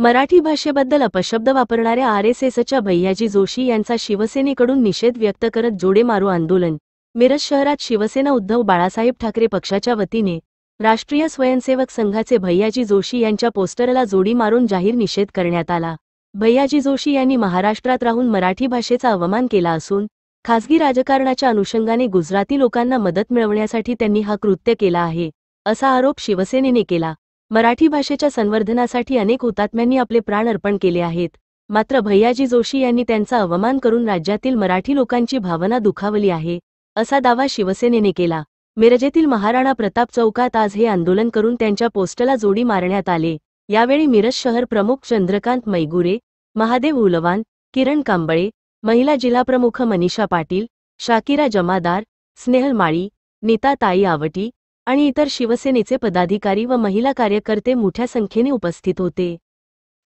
मराठी भाषेबद्दल अपशब्द वापरणाऱ्या आरएसएसच्या भैयाजी जोशी यांचा शिवसेनेकडून निषेध व्यक्त करत जोडे मारो आंदोलन। मिरज शहरात शिवसेना उद्धव बाळासाहेब ठाकरे पक्षाच्या वतीने राष्ट्रीय स्वयंसेवक संघाचे भैयाजी जोशी यांच्या पोस्टरला जोडी मारून जाहीर निषेध करण्यात आला। भैयाजी जोशी यांनी महाराष्ट्रात राहून मराठी भाषेचा अवमान केला असून खासगी राजकारणाच्या अनुषंगाने गुजराती लोकांना मदत मिळवण्यासाठी त्यांनी हा कृत्य केला आहे, असा आरोप शिवसेनेने केला। मराठी भाषेच्या संवर्धनासाठी अनेक हुतात्म्यांनी आपले प्राण अर्पण केले आहेत, मात्र भैयाजी जोशी यांनी त्यांचा अवमान करून राज्यातील मराठी लोकांची भावना दुखावली आहे, असा दावा शिवसेनेने केला। मिरजेतील महाराणा प्रताप चौकात आज हे आंदोलन करून त्यांच्या पोस्टरला जोडी मारण्यात आले। यावेळी मिरज शहर प्रमुख चंद्रकांत मैगुरे, महादेव उलवान, किरण कांबळे, महिला जिल्हाप्रमुख मनीषा पाटील, शाकिरा जमादार, स्नेहल माळी, नीता ताई आवटी आणि इतर शिवसेनेचे पदाधिकारी व महिला कार्यकर्ते मोठ्या संख्येने उपस्थित होते।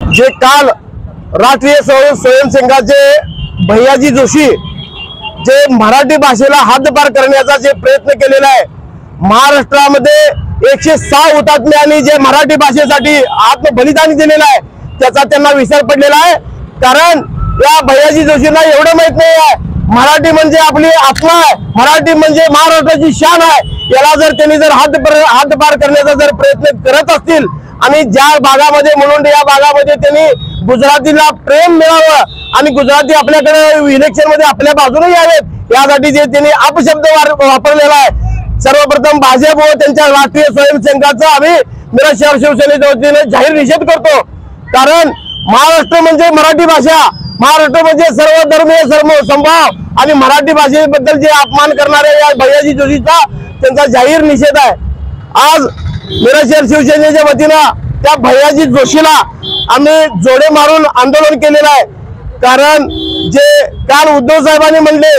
जे काल राष्ट्रीय स्वयंसेवकाचे भैयाजी जोशी जे मराठी भाषेला हद्दपार करण्याचा जे प्रयत्न केलेला आहे, महाराष्ट्रामध्ये 106 हुतात्म्यांनी जे मराठी भाषेसाठी आत्मबलिदान दिलेलं आहे त्याचा त्यांना विसर पडलेला आहे। कारण या भैयाजी जोशींना एवढं माहित नाही आहे मराठी म्हणजे आपली आत्मा आहे, मराठी म्हणजे महाराष्ट्राची शान आहे। याला जर त्यांनी जर हद्दपार करण्याचा जर प्रयत्न करत असतील आणि ज्या भागामध्ये मुलुंड या भागामध्ये त्यांनी गुजरातीला प्रेम मिळावं आणि गुजराती आपल्याकडे इलेक्शन मध्ये आपल्या बाजूने यावेत यासाठी जे त्यांनी अपशब्द वापरलेला आहे। सर्वप्रथम भाजप व त्यांच्या राष्ट्रीय स्वयंसेवकाचा आम्ही मिरज शहर शिवसेनेच्या वतीने जाहीर निषेध करतो। कारण महाराष्ट्र म्हणजे मराठी भाषा, महाराष्ट्र म्हणजे सर्व धर्मीय समभाव आणि मराठी भाषेबद्दल जे अपमान करणारे या भैयाजी जोशीचा त्यांचा जाहीर निषेध आहे। आज मिरज शहर शिवसेनेच्या वतीनं त्या भैयाजी जोशीला आम्ही जोडे मारून आंदोलन केलेलं आहे। कारण जे काल उद्धव साहेबांनी म्हणले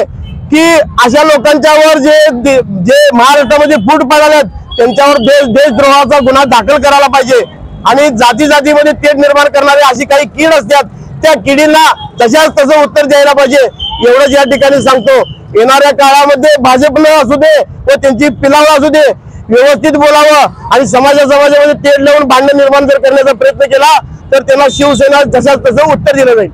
की अशा लोकांच्यावर जे महाराष्ट्रामध्ये फूट पडाल्यात त्यांच्यावर देशद्रोहाचा गुन्हा दाखल करायला पाहिजे आणि जाती जातीमध्ये तेढ निर्माण करणारे अशी काही कीड असतात त्या किडींना तशाच तसं उत्तर द्यायला पाहिजे, एवढंच या ठिकाणी सांगतो। येणाऱ्या काळामध्ये भाजपनं असू दे व त्यांची पिलावं असू दे व्यवस्थित बोलावं आणि समाजामध्ये तेढ लावून भांडण निर्माण जर करण्याचा प्रयत्न केला तर त्यांना शिवसेना तशाच तसं उत्तर दिलं जाईल।